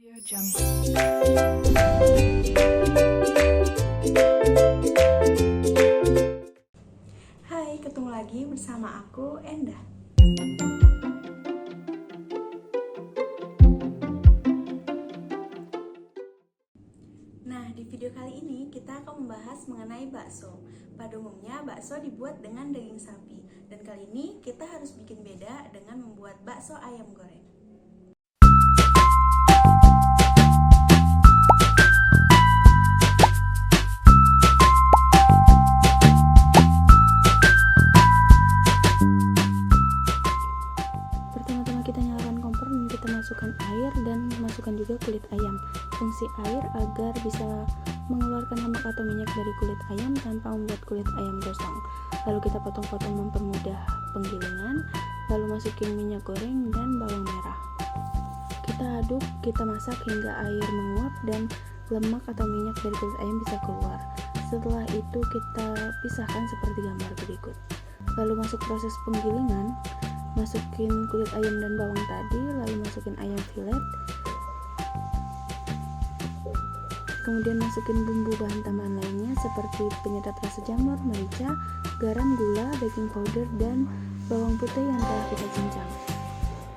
Hai, ketemu lagi bersama aku, Endah. Nah, di video kali ini kita akan membahas mengenai bakso. Pada umumnya, bakso dibuat dengan daging sapi. Dan kali ini kita harus bikin beda dengan membuat bakso ayam goreng. Pertama-tama kita nyalakan kompor dan kita masukkan air dan masukkan juga kulit ayam. Fungsi air agar bisa mengeluarkan lemak atau minyak dari kulit ayam tanpa membuat kulit ayam gosong. Lalu kita potong-potong mempermudah penggilingan. Lalu masukin minyak goreng dan bawang merah. Kita aduk, kita masak hingga air menguap dan lemak atau minyak dari kulit ayam bisa keluar. Setelah itu kita pisahkan seperti gambar berikut. Lalu masuk proses penggilingan. Masukin kulit ayam dan bawang tadi, lalu masukin ayam filet, kemudian masukin bumbu bahan tambahan lainnya seperti penyedap rasa jamur, merica, garam, gula, baking powder, dan bawang putih yang telah kita cincang.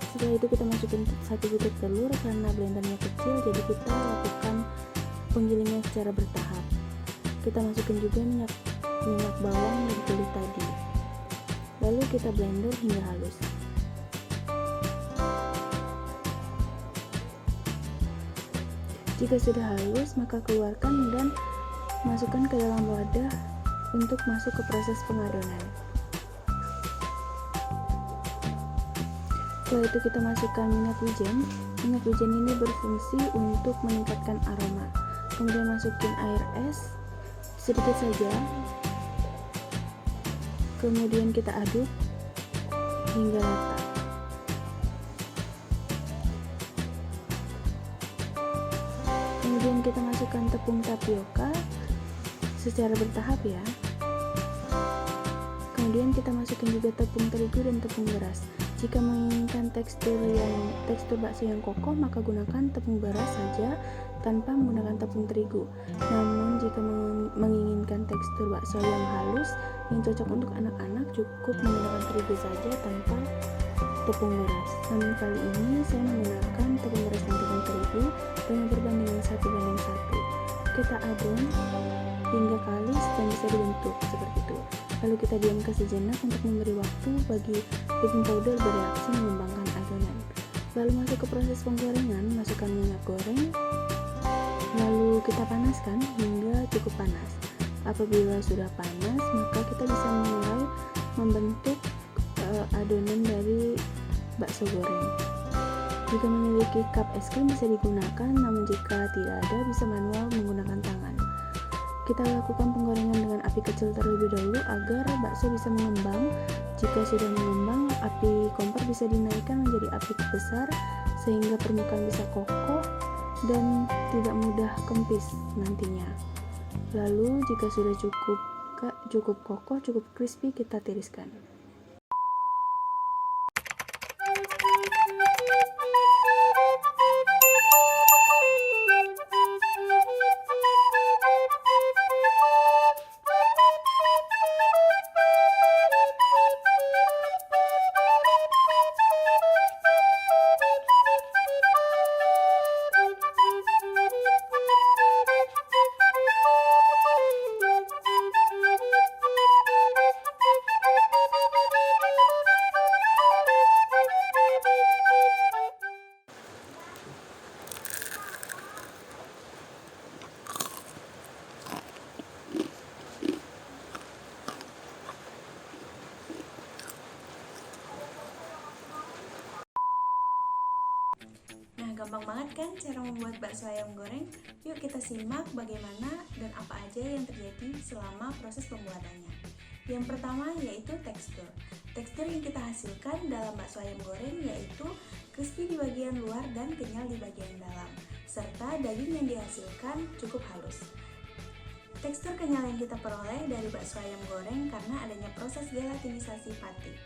Setelah itu kita masukin 1 butir telur, karena blendernya kecil jadi kita lakukan penggilingan secara bertahap. Kita masukin juga minyak bawang dan kulit tadi. Lalu kita blender hingga halus. Jika sudah halus, maka keluarkan dan masukkan ke dalam wadah untuk masuk ke proses pengadonan. Setelah itu kita masukkan minyak wijen. Minyak wijen ini berfungsi untuk meningkatkan aroma. Kemudian masukin air es sedikit saja. Kemudian kita aduk hingga rata. Kemudian kita masukkan tepung tapioka secara bertahap ya. Kemudian kita masukkan juga tepung terigu dan tepung beras. Jika menginginkan tekstur bakso yang kokoh, maka gunakan tepung beras saja tanpa menggunakan tepung terigu. Namun jika menginginkan tekstur bakso yang halus yang cocok untuk anak-anak, cukup menggunakan terigu saja tanpa tepung beras. Namun kali ini saya menggunakan tepung beras dan tepung terigu dengan perbandingan 1:1. Kita aduk hingga kalis dan bisa dibentuk seperti itu. Lalu kita diamkan sejenak untuk memberi waktu bagi baking powder bereaksi mengembangkan adonan. Lalu masuk ke proses penggorengan, masukkan minyak goreng, lalu kita panaskan hingga cukup panas. Apabila sudah panas, maka kita bisa mulai membentuk adonan dari bakso goreng. Jika memiliki cup es krim bisa digunakan, namun jika tidak ada bisa manual menggunakan tangan. Kita lakukan penggorengan dengan api kecil terlebih dahulu agar bakso bisa mengembang. Jika sudah mengembang, api kompor bisa dinaikkan menjadi api besar sehingga permukaan bisa kokoh dan tidak mudah kempis nantinya. Lalu jika sudah cukup kokoh, cukup crispy, kita tiriskan. Gampang banget kan cara membuat bakso ayam goreng? Yuk kita simak bagaimana dan apa aja yang terjadi selama proses pembuatannya. Yang pertama yaitu tekstur. Tekstur yang kita hasilkan dalam bakso ayam goreng yaitu crispy di bagian luar dan kenyal di bagian dalam, serta daging yang dihasilkan cukup halus. Tekstur kenyal yang kita peroleh dari bakso ayam goreng karena adanya proses gelatinisasi pati.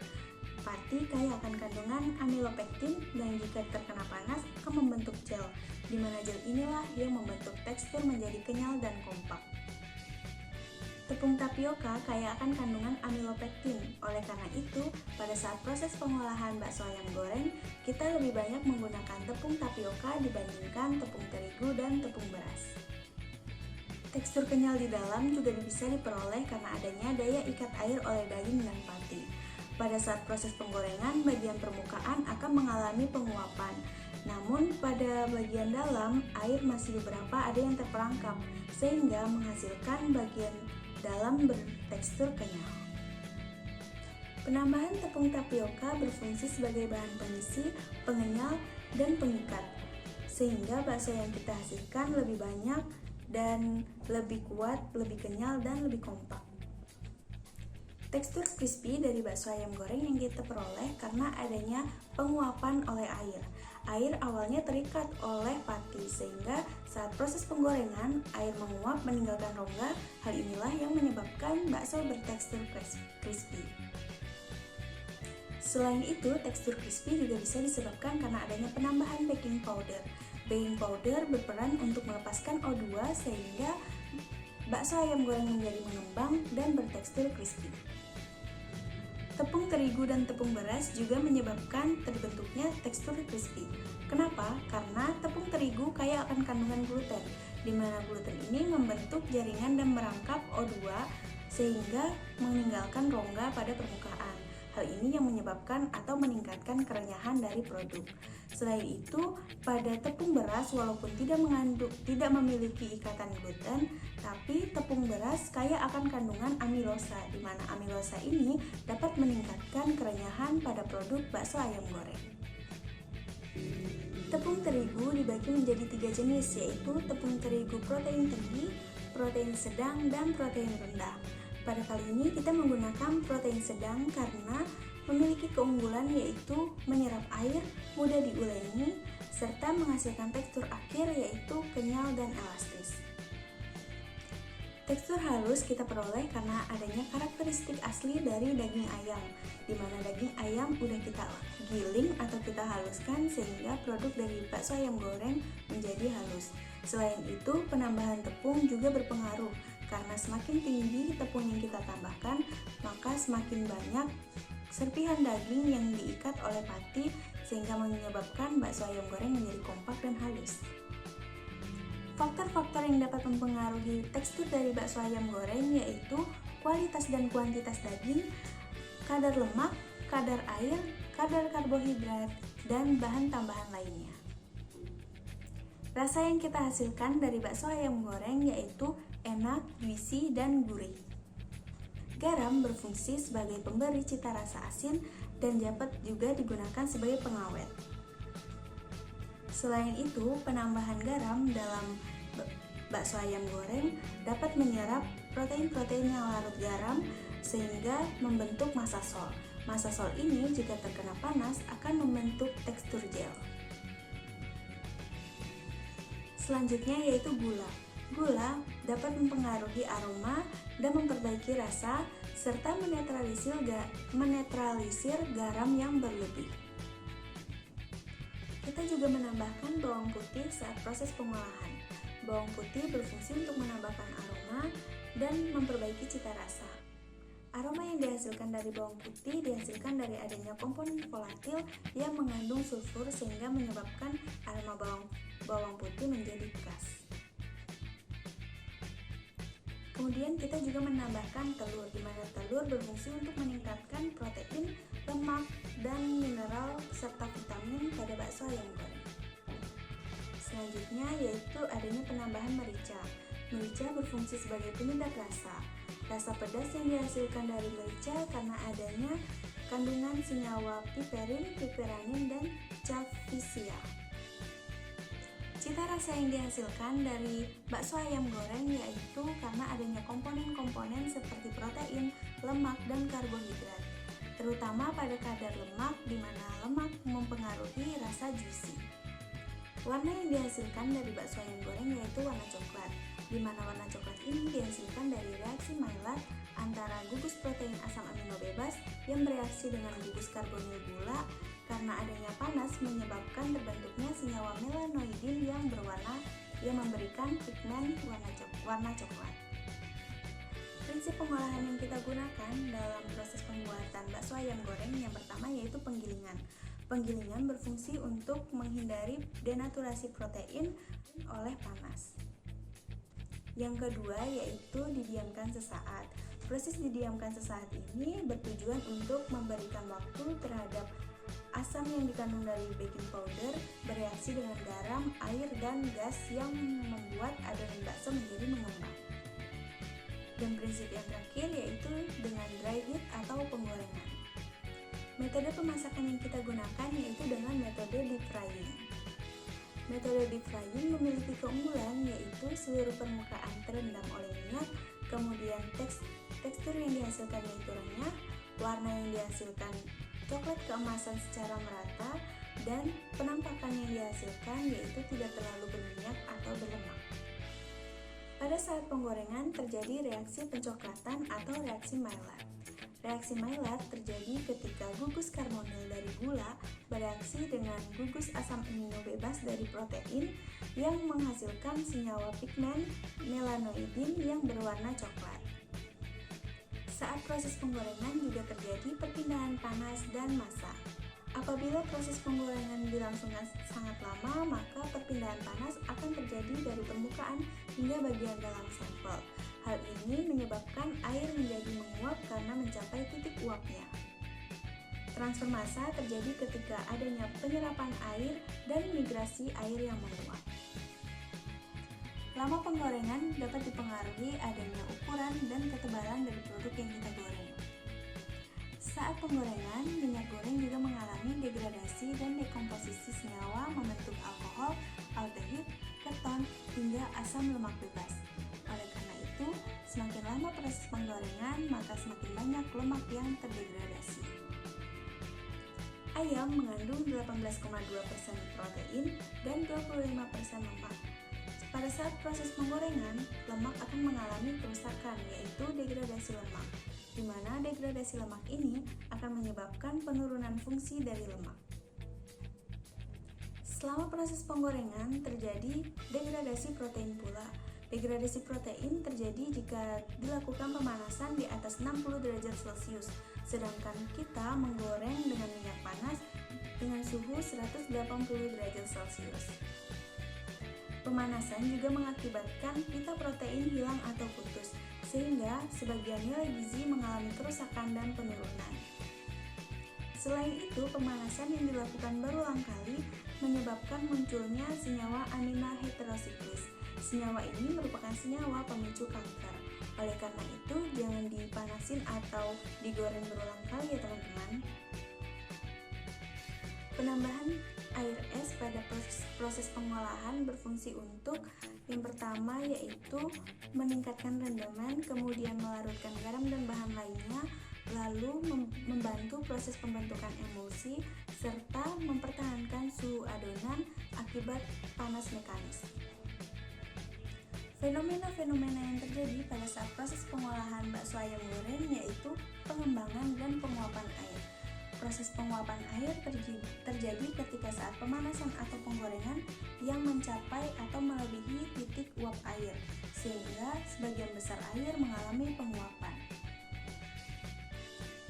pati kaya akan kandungan amilopektin dan jika terkena panas akan membentuk gel, di mana gel inilah yang membentuk tekstur menjadi kenyal dan kompak. Tepung tapioka kaya akan kandungan amilopektin. Oleh karena itu, pada saat proses pengolahan bakso ayam goreng, kita lebih banyak menggunakan tepung tapioka dibandingkan tepung terigu dan tepung beras. Tekstur kenyal di dalam juga bisa diperoleh karena adanya daya ikat air oleh daging dan pati. Pada saat proses penggorengan, bagian permukaan akan mengalami penguapan. Namun, pada bagian dalam, air masih beberapa ada yang terperangkap, sehingga menghasilkan bagian dalam bertekstur kenyal. Penambahan tepung tapioka berfungsi sebagai bahan pengisi, pengenyal, dan pengikat, sehingga bakso yang kita hasilkan lebih banyak dan lebih kuat, lebih kenyal, dan lebih kompak. Tekstur crispy dari bakso ayam goreng yang kita peroleh karena adanya penguapan oleh air. Air awalnya terikat oleh pati sehingga saat proses penggorengan air menguap meninggalkan rongga. Hal inilah yang menyebabkan bakso bertekstur crispy. Selain itu, tekstur crispy juga bisa disebabkan karena adanya penambahan baking powder. Baking powder berperan untuk melepaskan O2 sehingga bakso ayam goreng menjadi mengembang dan bertekstur crispy. Tepung terigu dan tepung beras juga menyebabkan terbentuknya tekstur crispy. Kenapa? Karena tepung terigu kaya akan kandungan gluten, di mana gluten ini membentuk jaringan dan merangkap O2 sehingga meninggalkan rongga pada permukaan. Hal ini yang menyebabkan atau meningkatkan kerenyahan dari produk. Selain itu, pada tepung beras walaupun tidak memiliki ikatan gluten, tapi tepung beras kaya akan kandungan amilosa, di mana amilosa ini dapat meningkatkan kerenyahan pada produk bakso ayam goreng. Tepung terigu dibagi menjadi 3 jenis, yaitu tepung terigu protein tinggi, protein sedang, dan protein rendah. Pada kali ini kita menggunakan protein sedang karena memiliki keunggulan yaitu menyerap air, mudah diuleni, serta menghasilkan tekstur akhir yaitu kenyal dan elastis. Tekstur halus kita peroleh karena adanya karakteristik asli dari daging ayam, di mana daging ayam udah kita giling atau kita haluskan sehingga produk dari bakso ayam goreng menjadi halus. Selain itu, penambahan tepung juga berpengaruh karena semakin tinggi tepung yang kita tambahkan, maka semakin banyak serpihan daging yang diikat oleh pati sehingga menyebabkan bakso ayam goreng menjadi kompak dan halus. Faktor-faktor yang dapat mempengaruhi tekstur dari bakso ayam goreng yaitu kualitas dan kuantitas daging, kadar lemak, kadar air, kadar karbohidrat, dan bahan tambahan lainnya. Rasa yang kita hasilkan dari bakso ayam goreng yaitu enak, juicy, dan gurih. Garam berfungsi sebagai pemberi cita rasa asin dan dapat juga digunakan sebagai pengawet. Selain itu, penambahan garam dalam bakso ayam goreng dapat menyerap protein-protein yang larut garam sehingga membentuk massa sol. Massa sol ini jika terkena panas akan membentuk tekstur gel. Selanjutnya yaitu gula. Gula dapat mempengaruhi aroma dan memperbaiki rasa serta menetralisir garam yang berlebih. Kita juga menambahkan bawang putih saat proses pengolahan. Bawang putih berfungsi untuk menambahkan aroma dan memperbaiki cita rasa. Aroma yang dihasilkan dari bawang putih dihasilkan dari adanya komponen volatil yang mengandung sulfur sehingga menyebabkan aroma bawang putih menjadi khas. Kemudian kita juga menambahkan telur, di mana telur berfungsi untuk meningkatkan protein, lemak, dan mineral serta vitamin pada bakso ayam goreng. Selanjutnya yaitu adanya penambahan merica. Merica berfungsi sebagai penyedap rasa. Rasa pedas yang dihasilkan dari merica karena adanya kandungan senyawa piperin, piperanin, dan calcisia. Cita rasa yang dihasilkan dari bakso ayam goreng yaitu karena adanya komponen-komponen seperti protein, lemak, dan karbohidrat, terutama pada kadar lemak di mana lemak mempengaruhi rasa juicy. Warna yang dihasilkan dari bakso ayam goreng yaitu warna coklat. di mana warna coklat ini dihasilkan dari reaksi Maillard antara gugus protein asam amino bebas yang bereaksi dengan gugus karbonil gula. Karena adanya panas menyebabkan terbentuknya senyawa melanoidin yang memberikan pigmen warna coklat. Prinsip pengolahan yang kita gunakan dalam proses pembuatan bakso ayam goreng yang pertama yaitu penggilingan. Penggilingan berfungsi untuk menghindari denaturasi protein oleh panas. Yang kedua yaitu didiamkan sesaat. Proses didiamkan sesaat ini bertujuan untuk memberikan waktu terhadap asam yang dikandung dari baking powder bereaksi dengan garam, air, dan gas yang membuat adonan bakso menjadi mengembang. Dan prinsip yang terakhir yaitu dengan dry heat atau penggorengan. Metode pemasakan yang kita gunakan yaitu dengan metode deep frying. Metode deep frying memiliki keunggulan yaitu seluruh permukaan terendam oleh minyak, kemudian tekstur yang dihasilkan yaitu renyah, warna yang dihasilkan coklat keemasan secara merata, dan penampakan yang dihasilkan yaitu tidak terlalu berminyak atau berlemak. Pada saat penggorengan terjadi reaksi pencoklatan atau reaksi Maillard. Reaksi Maillard terjadi ketika gugus karbonil dari gula bereaksi dengan gugus asam amino bebas dari protein yang menghasilkan senyawa pigmen melanoidin yang berwarna coklat. Saat proses penggorengan juga terjadi perpindahan panas dan massa. Apabila proses penggorengan dilangsungkan sangat lama, maka perpindahan panas akan terjadi dari permukaan hingga bagian dalam sampel. Hal ini menyebabkan air menjadi menguap karena mencapai titik uapnya. Transfer massa terjadi ketika adanya penyerapan air dan migrasi air yang menguap. Lama penggorengan dapat dipengaruhi adanya ukuran dan ketebalan dari produk yang kita goreng. Saat penggorengan, minyak goreng juga mengalami degradasi dan dekomposisi senyawa membentuk alkohol, aldehid, keton, hingga asam lemak bebas. Oleh karena itu, semakin lama proses penggorengan, maka semakin banyak lemak yang terdegradasi. Ayam mengandung 18,2% protein dan 25% lemak. Pada saat proses penggorengan, lemak akan mengalami kerusakan yaitu degradasi lemak, di mana degradasi lemak ini akan menyebabkan penurunan fungsi dari lemak. Selama proses penggorengan terjadi degradasi protein pula. Degradasi protein terjadi jika dilakukan pemanasan di atas 60 derajat Celcius, sedangkan kita menggoreng dengan minyak panas dengan suhu 180 derajat Celcius. Pemanasan juga mengakibatkan pita protein hilang atau putus, sehingga sebagian nilai gizi mengalami kerusakan dan penurunan. Selain itu, pemanasan yang dilakukan berulang kali menyebabkan munculnya senyawa amina heterosiklis. Senyawa ini merupakan senyawa pemicu kanker. Oleh karena itu, jangan dipanasin atau digoreng berulang kali ya teman-teman. Penambahan air es pada proses pengolahan berfungsi untuk yang pertama yaitu meningkatkan rendaman, kemudian melarutkan garam dan bahan lainnya, lalu membantu proses pembentukan emulsi, serta mempertahankan suhu adonan akibat panas mekanis. Fenomena-fenomena yang terjadi pada saat proses pengolahan bakso ayam goreng yaitu pengembangan dan penguapan air. Proses penguapan air terjadi ketika saat pemanasan atau penggorengan yang mencapai atau melebihi titik uap air, sehingga sebagian besar air mengalami penguapan.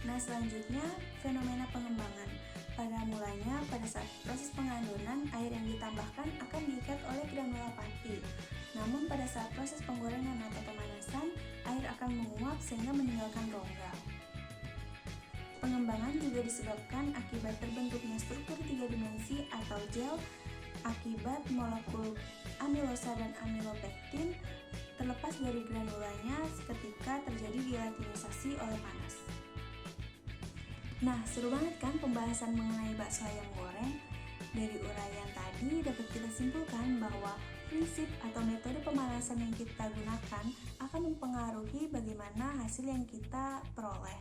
Nah, selanjutnya fenomena pengembangan. Pada mulanya, pada saat proses pengadonan, air yang ditambahkan akan diikat oleh granula pati. Namun pada saat proses penggorengan atau pemanasan, air akan menguap sehingga meninggalkan rongga. Pengembangan juga disebabkan akibat terbentuknya struktur 3 dimensi atau gel akibat molekul amilosa dan amilopektin terlepas dari granulanya ketika terjadi gelatinisasi oleh panas. Nah, seru banget kan pembahasan mengenai bakso ayam goreng? Dari uraian tadi dapat kita simpulkan bahwa prinsip atau metode pemanasan yang kita gunakan akan mempengaruhi bagaimana hasil yang kita peroleh,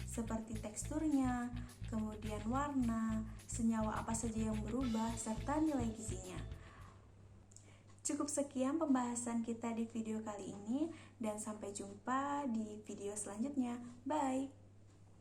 seperti teksturnya, kemudian warna, senyawa apa saja yang berubah, serta nilai gizinya. Cukup sekian pembahasan kita di video kali ini dan sampai jumpa di video selanjutnya. Bye!